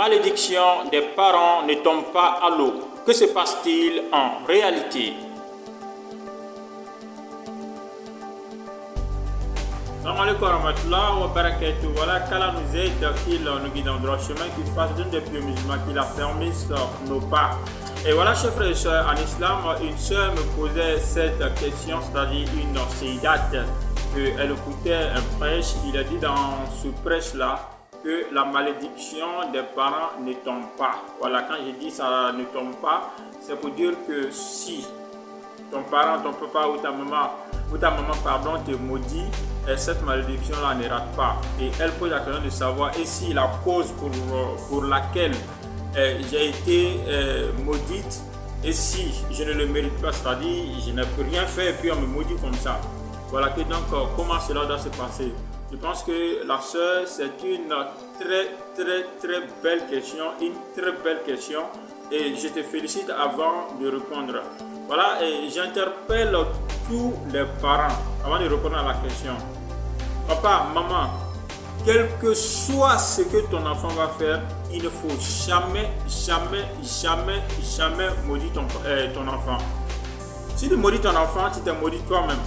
malédiction des parents ne tombe pas à l'eau. Que se passe-t-il en réalité? Salam alaikum warahmatullahi wabarakatuh. Voilà qu'Allah nous aide, qu'il nous guide dans le droit chemin, qu'il fasse d'une des plus musulmans, qu'il a fermé sur nos pas. Et voilà, chers frères et sœurs, en islam, une sœur me posait cette question, c'est-à-dire une séidate, qu'elle écoutait un prêche. Il a dit dans ce prêche-là que la malédiction des parents ne tombe pas. Voilà, quand je dis ça ne tombe pas, c'est pour dire que si ton parent, ton papa ou ta maman pardon, te maudit, et cette malédiction-là ne rate pas. Et elle pose la question de savoir et si la cause pour laquelle j'ai été maudite, et si je ne le mérite pas, c'est-à-dire je n'ai rien fait et puis on me maudit comme ça. Voilà que donc comment cela doit se passer. Je pense que la sœur, c'est une très belle question, une très belle question, et je te félicite avant de répondre. Voilà, et j'interpelle tous les parents avant de répondre à la question. Papa, maman, quel que soit ce que ton enfant va faire, il ne faut jamais maudire ton enfant. Si tu maudis ton enfant, tu t'es maudit toi-même.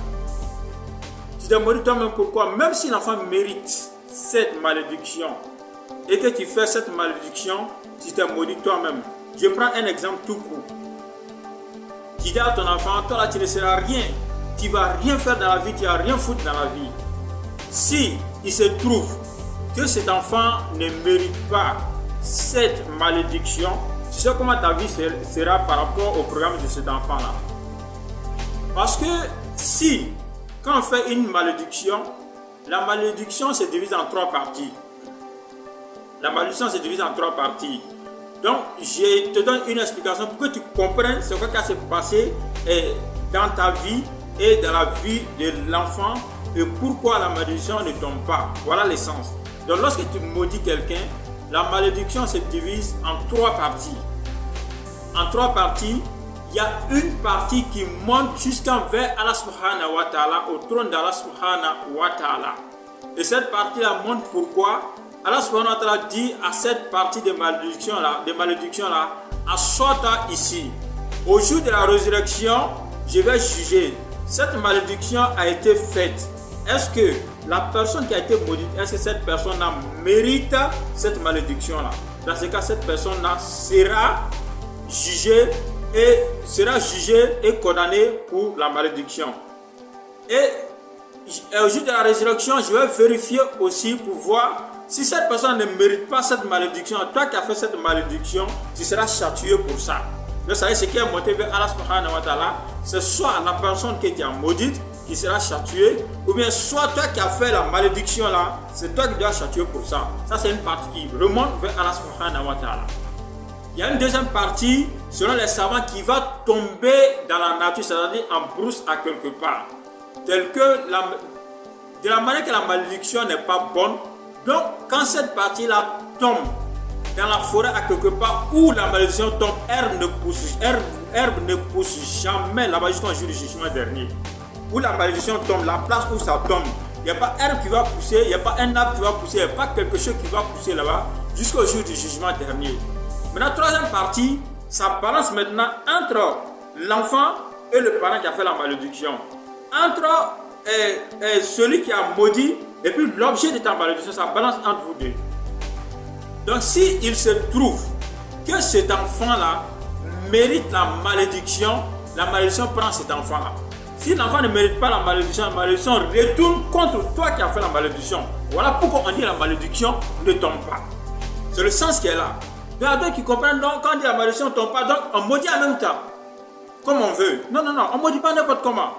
Tu t'es maudit toi-même, pourquoi? Même si l'enfant mérite cette malédiction et que tu fais cette malédiction, tu t'es maudit toi-même. Je prends un exemple tout court. Tu dis à ton enfant, toi là tu ne seras rien, tu ne vas rien faire dans la vie, tu ne vas rien foutre dans la vie. Si il se trouve que cet enfant ne mérite pas cette malédiction, tu sais comment ta vie sera par rapport au programme de cet enfant-là. Parce que si, quand on fait une malédiction, la malédiction se divise en trois parties. La malédiction se divise en trois parties. Donc, je te donne une explication pour que tu comprennes ce qui va se passer dans ta vie et dans la vie de l'enfant et pourquoi la malédiction ne tombe pas. Voilà l'essence. Donc, lorsque tu maudis quelqu'un, la malédiction se divise en trois parties. En trois parties, il y a une partie qui monte jusqu'envers Allah subhanahu wa ta'ala, au trône d'Allah subhanahu wa ta'ala. Et cette partie-là monte pourquoi? Allah subhanahu wa ta'ala dit à cette partie de malédiction là, assois-toi ici. Au jour de la résurrection, je vais juger. Cette malédiction a été faite. Est-ce que la personne qui a été maudite, est-ce que cette personne-là mérite cette malédiction-là? Dans ce cas, cette personne-là sera jugée et condamnée pour la malédiction. Et au jour de la résurrection, je vais vérifier aussi pour voir si cette personne ne mérite pas cette malédiction. Toi qui as fait cette malédiction, tu seras châtié pour ça. Donc, ça veut dire ce qui est monté vers Allah subhanahu wa ta'ala, c'est soit la personne qui est maudite qui sera châtiée, ou bien soit toi qui as fait la malédiction là, c'est toi qui dois châtier pour ça. Ça, c'est une partie qui remonte vers Allah subhanahu wa ta'ala. Il y a une deuxième partie, selon les savants, qui va tomber dans la nature, c'est-à-dire en brousse à quelque part. Tel que de la manière que la malédiction n'est pas bonne. Donc, quand cette partie-là tombe dans la forêt à quelque part où la malédiction tombe, herbe ne pousse jamais là-bas jusqu'au jour du jugement dernier. Où la malédiction tombe, la place où ça tombe, il n'y a pas herbe qui va pousser, il n'y a pas un arbre qui va pousser, il n'y a pas quelque chose qui va pousser là-bas jusqu'au jour du jugement dernier. Maintenant, troisième partie, ça balance maintenant entre l'enfant et le parent qui a fait la malédiction. Entre celui qui a maudit et puis l'objet de ta malédiction, ça balance entre vous deux. Donc si il se trouve que cet enfant-là mérite la malédiction prend cet enfant-là. Si l'enfant ne mérite pas la malédiction retourne contre toi qui as fait la malédiction. Voilà pourquoi on dit la malédiction ne tombe pas. C'est le sens qui est là. Il y a d'autres qui comprennent donc quand on dit la malédiction ne tombe pas, donc on maudit en même temps. Comme on veut. Non, on ne maudit pas n'importe comment.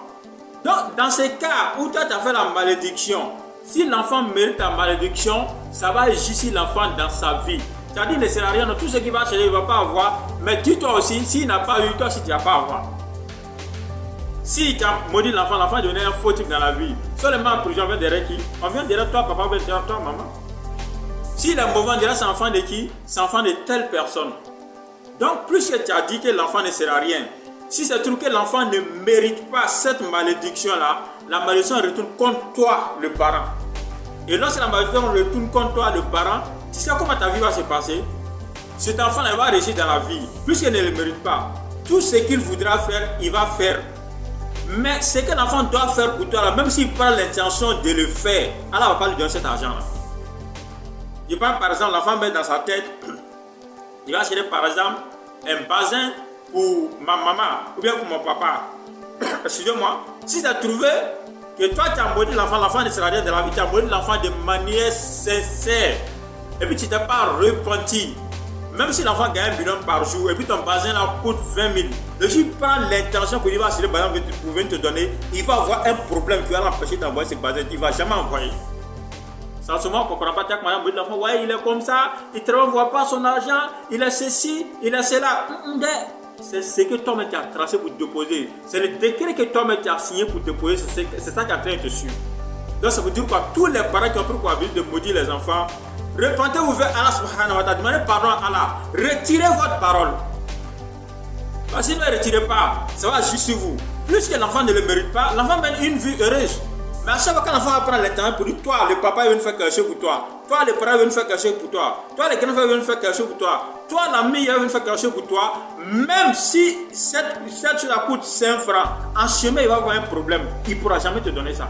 Donc dans ces cas où toi tu as fait la malédiction, si l'enfant mérite la malédiction, ça va agir l'enfant dans sa vie. C'est-à-dire qu'il ne sert à rien, tout ce qui va acheter, il ne va pas avoir. Mais dis-toi aussi, s'il n'a pas eu, toi aussi tu n'as pas avoir. Si tu as maudit l'enfant, l'enfant devient un fautif dans la vie. Seulement en prison, on vient derrière qui? On vient derrière toi, papa, on vient derrière toi, maman. S'il est mauvais, on dirait c'est enfant de qui? C'est enfant de telle personne. Donc, plus que tu as dit que l'enfant ne sert à rien, si c'est trouve que l'enfant ne mérite pas cette malédiction-là, la malédiction retourne contre toi, le parent. Et lorsque la malédiction retourne contre toi, le parent, tu sais comment ta vie va se passer? cet enfant-là va réussir dans la vie, puisqu'il ne le mérite pas. Tout ce qu'il voudra faire, il va faire. Mais ce que l'enfant doit faire pour toi, là, même s'il prend l'intention de le faire, Allah ne va pas lui donner cet argent-là. Il prend par exemple, l'enfant met dans sa tête, il va acheter par exemple un bazin pour ma maman ou bien pour mon papa. Excusez-moi, si tu as trouvé que toi tu as maudit l'enfant, l'enfant ne sera rien de la vie, tu as maudit l'enfant de manière sincère, et puis tu ne t'es pas repenti, même si l'enfant gagne 1 million par jour, et puis ton bazin là coûte 20 000, le jour il prend l'intention pour il va acheter le bazin pour venir te donner, il va avoir un problème qui va l'empêcher d'envoyer ce bazin, il ne va jamais envoyer. Sans ce moment, on ne comprend pas, tu as maudit l'enfant, ouais, il est comme ça, il ne voit pas son argent, il est ceci, il est cela. C'est ce que toi-même tu as tracé pour déposer. C'est le décret que toi-même tu as signé pour déposer. C'est ça qui est en train de te suivre. Donc ça veut dire quoi? Tous les parents qui ont pris pour habitude de maudire les enfants, repentez-vous vers Allah subhanahu wa ta'ala, demandez pardon à Allah. Retirez votre parole. Parce que si vous ne retirez pas, ça va agir sur vous. Plus que l'enfant ne le mérite pas, l'enfant mène une vie heureuse. Mais à chaque fois que l'enfant va prendre le temps pour dire, toi, le papa vient faire quelque chose pour toi. Toi, le parent vient faire quelque chose pour toi. Toi, le grand-frère vient faire quelque chose pour toi. Toi, l'ami vient faire quelque chose pour toi. Même si cette chose coûte 5 francs, en chemin, il va avoir un problème. Il ne pourra jamais te donner ça.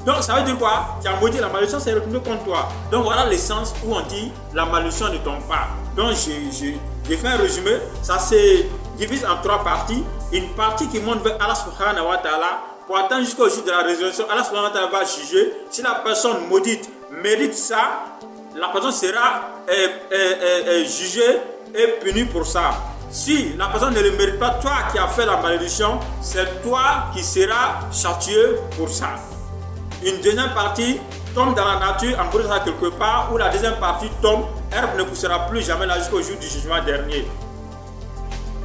Donc, ça veut dire quoi? Tu as maudit la malédiction, c'est retourné contre toi. Donc, voilà le sens où on dit la malédiction ne tombe pas. Donc, j'ai fait un résumé. Ça se divise en 3 parties. Une partie qui monte vers Allah subhanahu wa ta'ala pour attendre jusqu'au jour de la résurrection. Allah subhanahu wa ta'ala va juger. Si la personne maudite mérite ça, la personne sera jugée et punie pour ça. Si la personne ne le mérite pas, toi qui as fait la malédiction, c'est toi qui seras châtié pour ça. Une deuxième partie tombe dans la nature, en brouillard quelque part, où la deuxième partie tombe, herbe ne poussera plus jamais là jusqu'au jour du jugement dernier.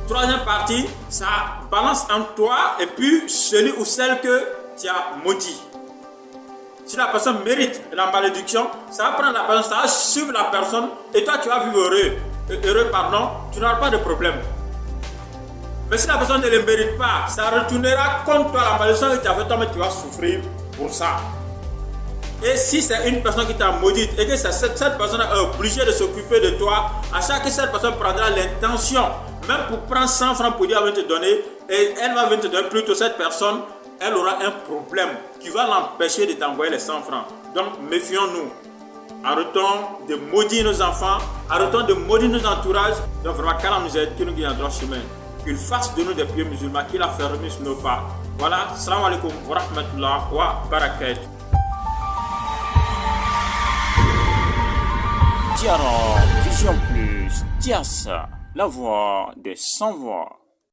Troisième partie, ça balance entre toi et puis celui ou celle que tu as maudit. Si la personne mérite la malédiction, ça va prendre la personne, ça va suivre la personne et toi tu vas vivre heureux, tu n'auras pas de problème. Mais si la personne ne le mérite pas, ça retournera contre toi la malédiction que tu as fait, toi mais tu vas souffrir pour ça. Et si c'est une personne qui t'a maudite et que cette personne est obligée de s'occuper de toi, à chaque fois que cette personne prendra l'intention, même pour prendre 100 francs pour dire elle va te donner, et elle va venir te donner plutôt cette personne, elle aura un problème qui va l'empêcher de t'envoyer les 100 francs. Donc méfions-nous. Arrêtons de maudire nos enfants, arrêtons de maudire nos entourages. Donc vraiment qu'Allah nous aide, qu'il nous guide dans le droit chemin, qu'il fasse de nous des pieds musulmans, qu'il a fermé sur nos pas. Voilà, salam alaikum wa rahmatullah wa barakatuh. Tiara Vision Plus, Tias, la voix des sans voix.